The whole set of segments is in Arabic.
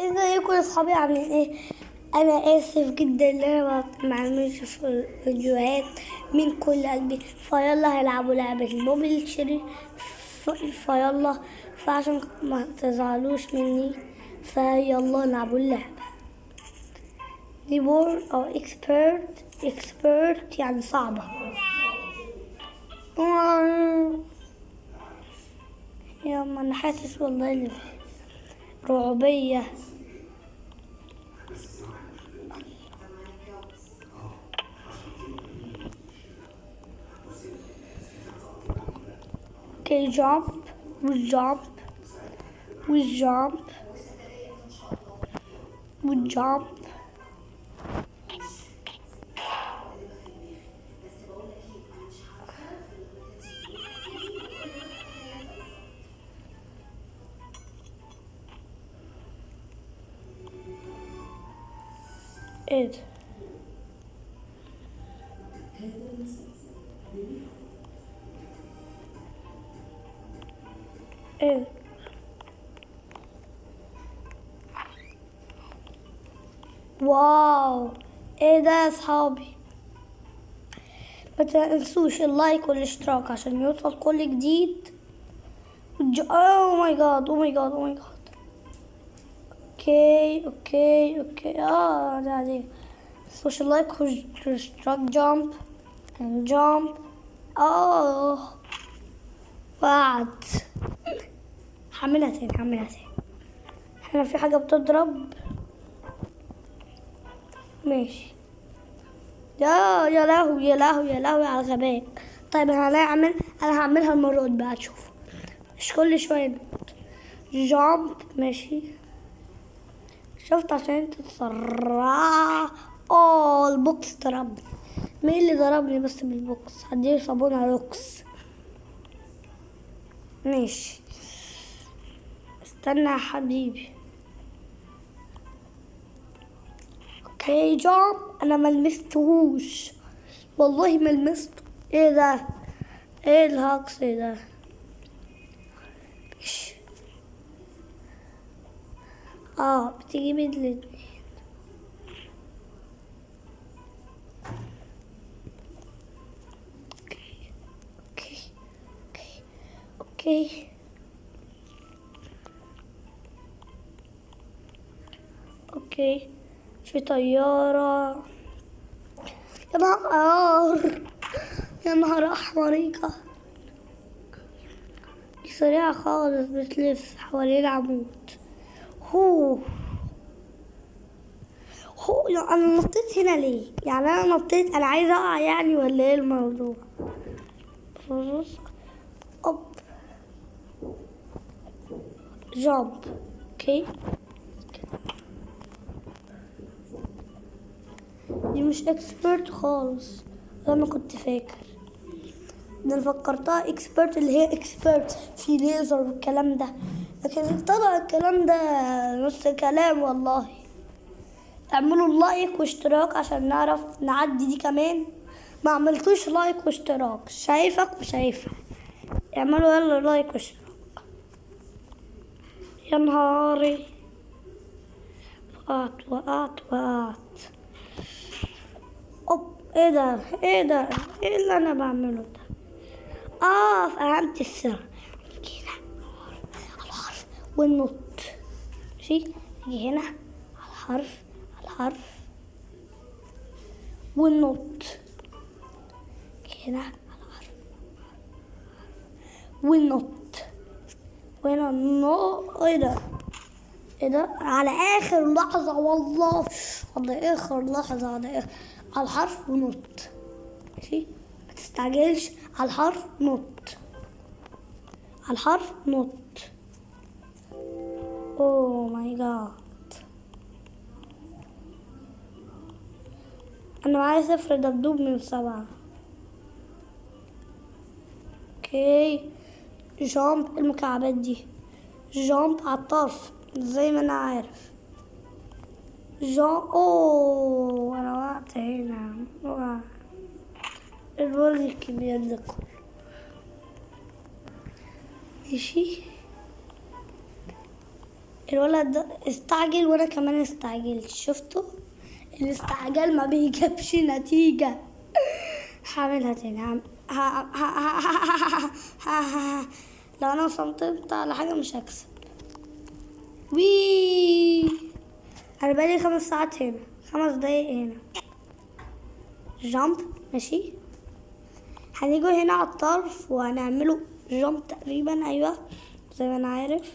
ازيكم يا اصحابي عاملين ايه؟ انا اسف جدا ان انا ما بعملش في الفيديوهات من كل قلبي. فيلا هنلعبوا لعبة الموبيل شيري. فيلا فعشان ما تزعلوش مني فيلا نلعبوا اللعبة. نيبور او اكسبيرت يعني صعبة. يلا انا حاسس والله إن رعوبية. Okay, we jump. It. It. واو، ايه ده يا اصحابي؟ ما تنسوش اللايك والاشتراك عشان يوصل كل جديد. اوه ماي جاد، اوه ماي جاد، اوه ماي جاد. اوكي ده دي. متنسوش اللايك والاشتراك. جامب and jump. اوه وقعت. هعملها تاني. هنا في حاجة بتضرب. ماشي. يا لهوي على الغباء. طيب انا هعملها المرة دي بقى تشوف. مش كل شوية جامب. ماشي. شفت عشان انت تسرع. البوكس ضربني. مين اللي ضربني بس بالبوكس؟ هديله صابونة لوكس. ماشي. استنى يا حبيبي. اوكي جامب. انا ملمستهوش والله ملمسته. ايه ده؟ ايه الهاكس ده؟ بتيجي من الاتنين. اوكي اوكي. في طيارة. يا نهار احمريكا. دي سريعة خالص بتلف حوالين العمود. هو انا نطيت هنا ليه؟ يعني انا نطيت، انا عايزة اقع يعني ولا ايه الموضوع؟ اوب جامب. اوكي دي مش اكسبرت خالص. انا كنت فاكر ده، انا فكرتها اكسبرت اللي هي اكسبرت في ليزر والكلام ده، لكن طلع الكلام ده نص كلام والله. اعملوا لايك واشتراك عشان نعرف نعدي دي كمان. ما عملتوش لايك واشتراك، شايفك وشايفها. اعملوا يلا لايك واشتراك. يا نهاري. وقعت. اوب ايه ده؟ ايه اللي انا بعمله ده؟ فهمت السر. نيجي هنا على الحرف والنط. ماشي. نيجي هنا على الحرف والنط. نيجي هنا على الحرف والنط. وهنا ايه ده على اخر لحظة والله. على اخر لحظة على الحرف ونط. ماشي. ما تستعجلش. على الحرف نط. اوه ماي جاد. انا معايا 0 دبدوب من 7. اوكي جامب. المكعبات دي جامب على الطرف زي ما انا عارف. انا وقعت هنا. البرج الكبير ده كله. ماشي. الولد ده استعجل وانا كمان استعجلت، شفتوا؟ الاستعجال ما بيجيبش نتيجة. هعملها تاني. لو انا صمتت على حاجة مش هكسب. وي انا بقالي 5 ساعات هنا، 5 دقايق هنا. جامب ماشي. هنيجوا هنا على الطرف وهنعمله جامب تقريبا، ايوه زي ما انا عارف.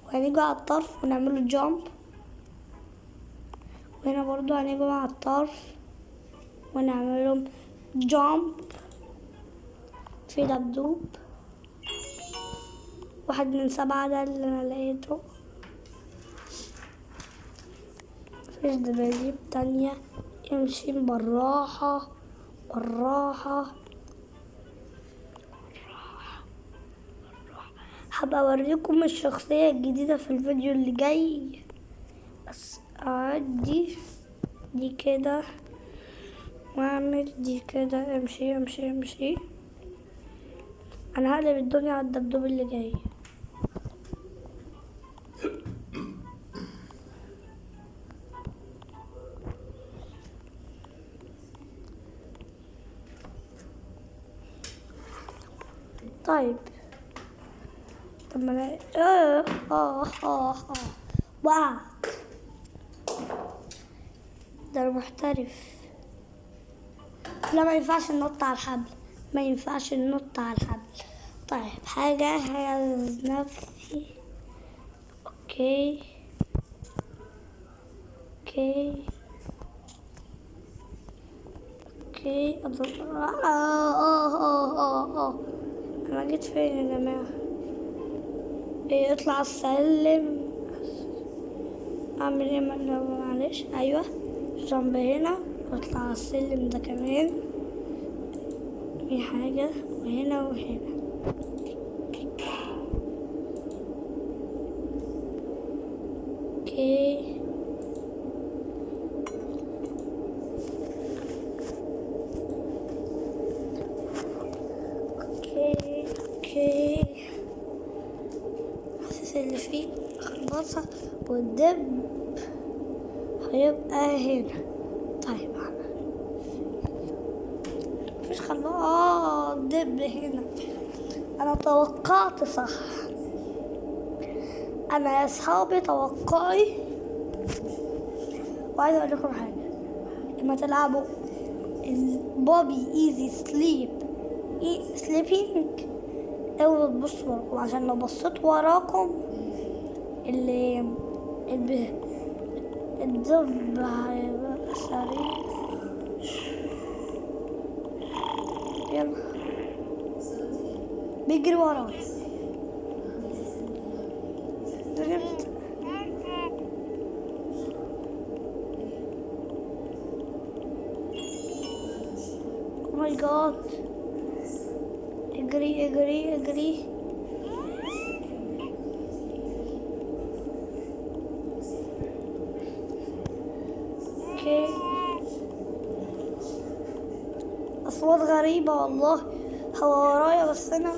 وهنيجوا على الطرف ونعمله جامب، وهنا برضو هنيجوا على الطرف ونعملهم جامب. في دبدوب 1 من 7 ده اللي انا لقيته. مفيش دباديب تانية. امشي بالراحة بالراحة. هبقى اوريكم الشخصية الجديدة في الفيديو اللي جاي، بس اعدي دي كده واعمل دي كده. امشي امشي امشي. انا هقلب الدنيا على الدبدوب اللي جاي. طيب طب ما انا واو ده انا محترف. لا ما ينفعش ننط على الحبل، ما ينفعش ننط على الحبل. طيب حاجة هجهز نفسي. اوكي اوكي اوكي. انا جيت فين يا جماعة؟ ايه اطلع السلم. اعمل ايه معلش؟ ايوه جنب هنا واطلع على السلم ده كمان. في حاجة وهنا وهنا. اوكي اوكي اوكي. حاسس اللي فيه خلاصة والدب هيبقى هنا. طيب مفيش خلاص دب هنا. انا توقعت صح. انا يا اصحابي توقعي. وعايز اقول لكم حاجه، لما تلعبوا البوبي ايزي سليبينج اوعوا تبصوا وراكم، عشان لو بصيت وراكم الدب هيبقى سريع. يلا بيجري ورايا. دربت. او ماي جاد. اجري اجري اجري. اوكي اصوات غريبة والله. هو ورايا بس انا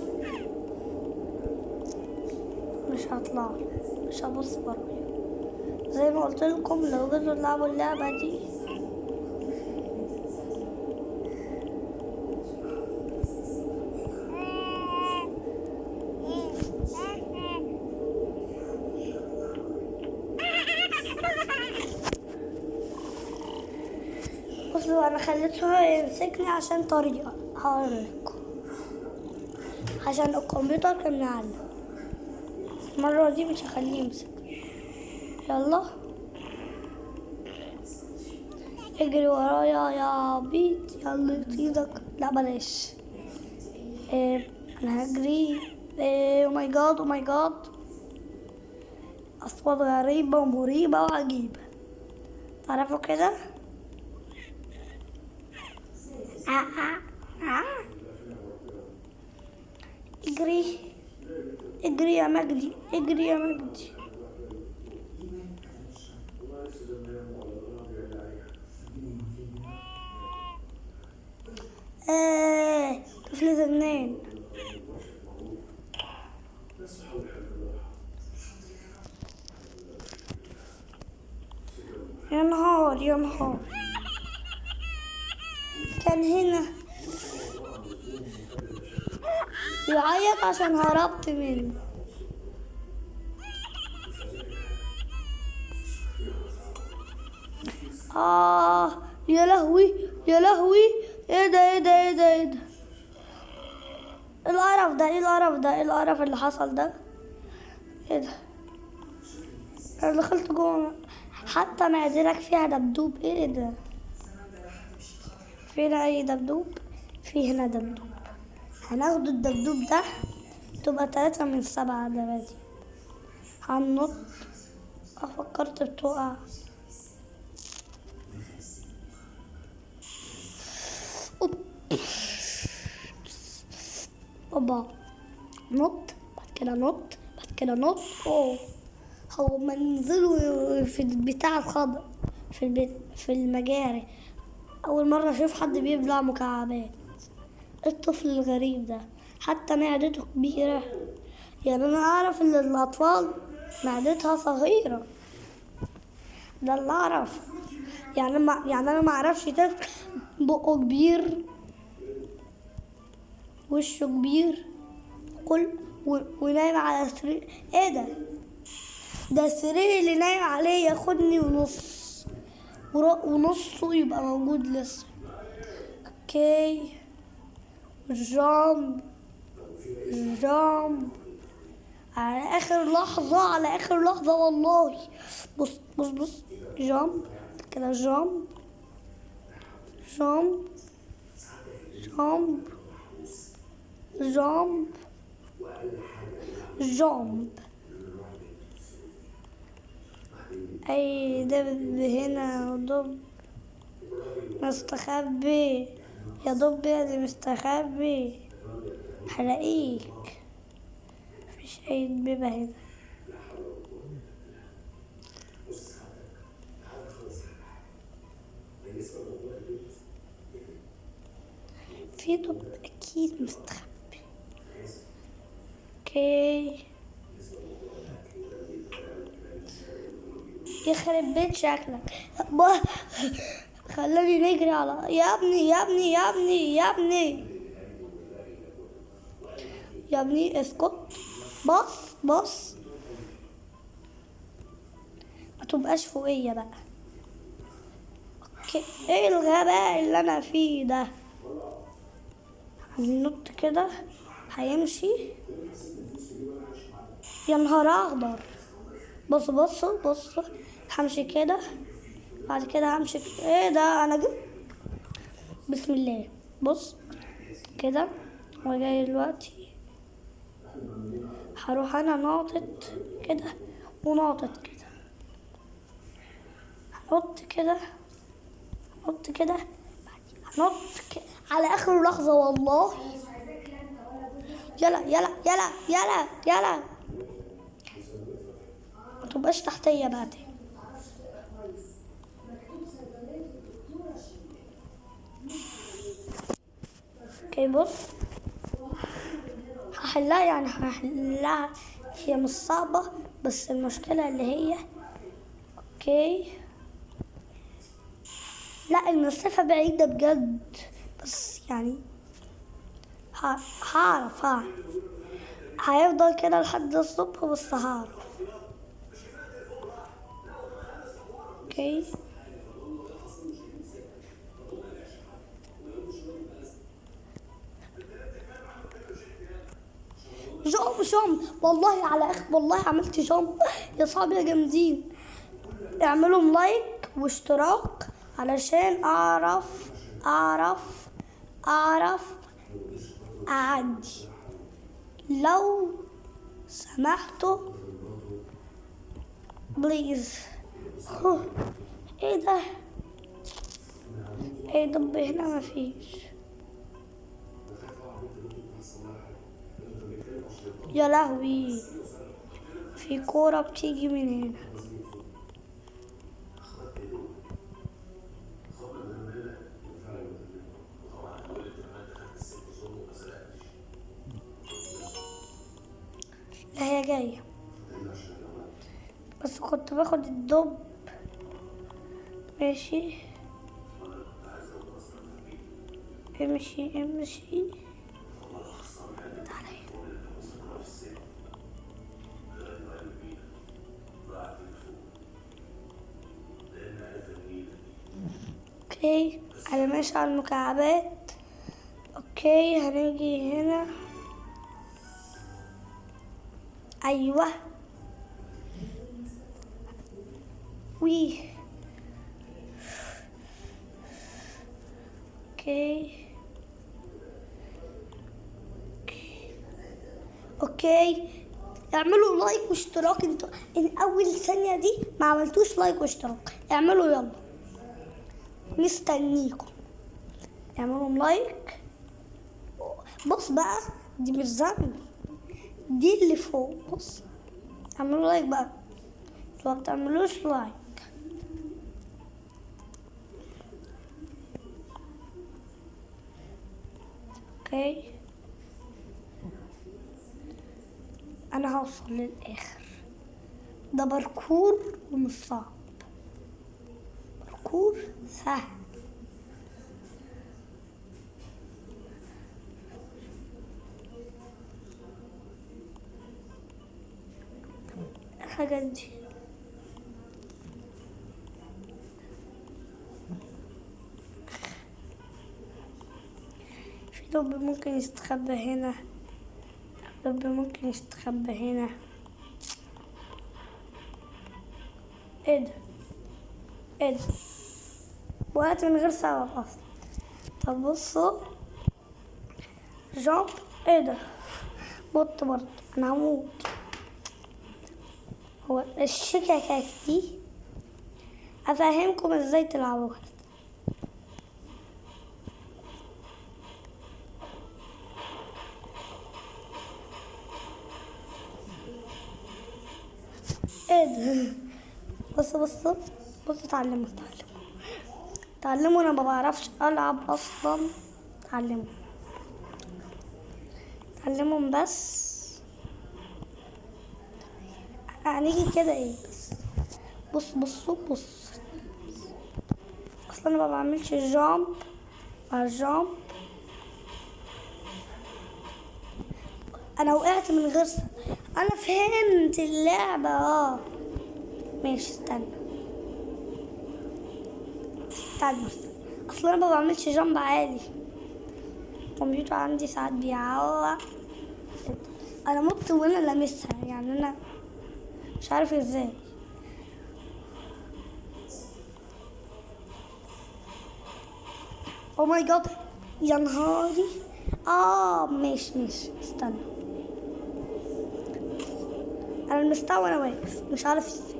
مش هطلع، مش هبص ورايا. زي ما قلت لكم لو جيتوا تلعبوا اللعبة دي بصوا انا خليته يمسكني عشان طريقة. هقولكم عشان الكمبيوتر كان معلق. المرة دي مش هخليه يمسك. يلا اجري ورايا يا بيت. يلا ايدك. لا بلاش. انا هجري. او ماي جاد او ماي جاد. اصوات غريبة ومريبة وعجيبة. تعرفوا كده؟ اجري اجري يا مجدي اجري يا مجدي. طفل زنان. يا نهار يا نهار. كان هنا بيعيط عشان هربت منه. يا لهوي يا لهوي. ايه ده ايه ده ايه ده ايه ده؟ ايه القرف ده ايه القرف ده ايه القرف اللي حصل ده؟ ايه ده؟ انا دخلت جوه حتى معدتك فيها دبدوب. ايه ده؟ فين اي دبدوب؟ في هنا دبدوب. هناخد الدبدوب ده تبقى 3 من 7 دباديب. هننط. فكرت بتقع. اوبا. نط بعد كده نط بعد كده نط. اوه. هو منزله في البتاع الخضر في البيت في المجاري. اول مرة اشوف حد بيبلع مكعبات. الطفل الغريب ده حتى معدته كبيرة. يعني انا اعرف ان الاطفال معدتها صغيرة. ده اللي اعرف. يعني انا ما اعرفش طفل بقه كبير وشه كبير ونايم على سرير. ايه ده؟ ده السرير اللي نايم عليه ياخدني ونصه يبقى موجود لسه. اوكي. جامب جامب على اخر لحظة على اخر لحظة والله. بص بص بص. جامب كده. جامب جامب جامب جامب جامب. اي دب هنا دب مستخبي. يا دب يا دي مستخبي هلاقيك. مفيش اي دبابة هنا. في دب اكيد مستخبي. اوكي. يخرب بيت شكلك. خلاني نجري على يا ابني يا ابني يا ابني يا ابني يا ابني اسكت. بص بص. ما تبقاش فوقيا بقى. اوكي. ايه الغباء اللي انا فيه ده؟ هننط كده هيمشي. يا نهار اخضر. بص بص بص. همشي كده بعد كده همشي ايه ده؟ انا جبت. بسم الله. بص كده وجاي دلوقتي هروح انا ناطط كده وناطط كده. هنط كده هنط كده هنط على اخر لحظة والله. يلا يلا يلا يلا يلا. ما تبقاش تحتية بقى تاني. اوكي بص. هحلها يعني هحلها. هي مش صعبة بس المشكلة اللي هي اوكي. لا المسافة بعيدة بجد بس يعني هعرف هيفضل كده لحد الصبح بس هعرف. اوكي. جامب والله على والله عملت جامب يا صحابي يا جامدين. اعملوا لايك واشتراك علشان اعرف اعدي لو سمحتوا بليز. ايه ده؟ ايه دب هنا مفيش. يا لهوي. في كورة بتيجي من هنا. لا هي جاية. جاية بس كنت باخد الدب ماشي، امشي امشي. تعالى هنا. اوكي انا ماشي على المكعبات. اوكي هنيجي هنا. ايوه وي. اوكي اوكي اعملوا لايك واشتراك. انتوا ان اول ثانية دي ما عملتوش لايك واشتراك، اعملوا يلا، مستنيكم. اعملوا لايك. بص بقى دي مش ذنب، دي اللي فوق. بص اعملوا لايك بقى، لو ما بتعملوش لايك. اوكي انا هوصل للاخر. ده باركور ومش صعب، باركور سهل. الحاجات دي في دب ممكن يستخبى هنا، دب ممكن يستخبى هنا. ايه ده؟ ايه ده؟ وقعت من غير سبب اصلا. طب بصوا جامب. ايه ده؟ بط برضه، انا هموت. هو الشكاكات دي افهمكم ازاي تلعبوها. ايه ده؟ بصوا اتعلموا. انا ما بعرفش العب اصلا. اتعلموا بس. هنيجي كده ايه بس. بصوا اصلا انا ما بعملش جامب على جامب. انا وقعت من غير انا فهمت اللعبة. ماشي استنى. اصلا انا ما بعملش جامب عالي. الكمبيوتر عندي ساعات بيعوق. انا مت وانا لامسها، يعني انا مش عارف ازاي. او ماي جاد يا نهاري. ماشي استنى. انا لمستها وانا واقف، مش عارف ازاي.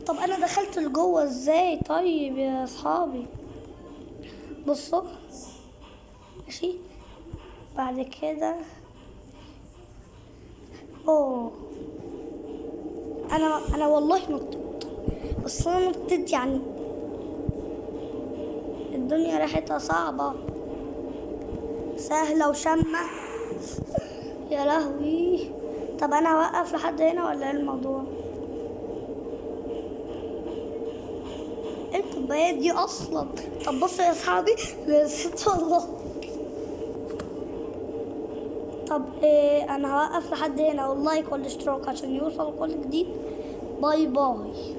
طب انا دخلت لجوه ازاي؟ طيب يا اصحابي بصوا ماشي. بعد كده انا والله نطيت، بس انا نطيت يعني الدنيا ريحتها صعبة سهلة وشامة. يا لهوي. طب انا هوقف لحد هنا ولا ايه الموضوع؟ الكوبايات دي اصلا. طب بصوا يا اصحابي نسيت والله. طب انا هوقف لحد هنا، واللايك والاشتراك عشان يوصل كل جديد. باي باي.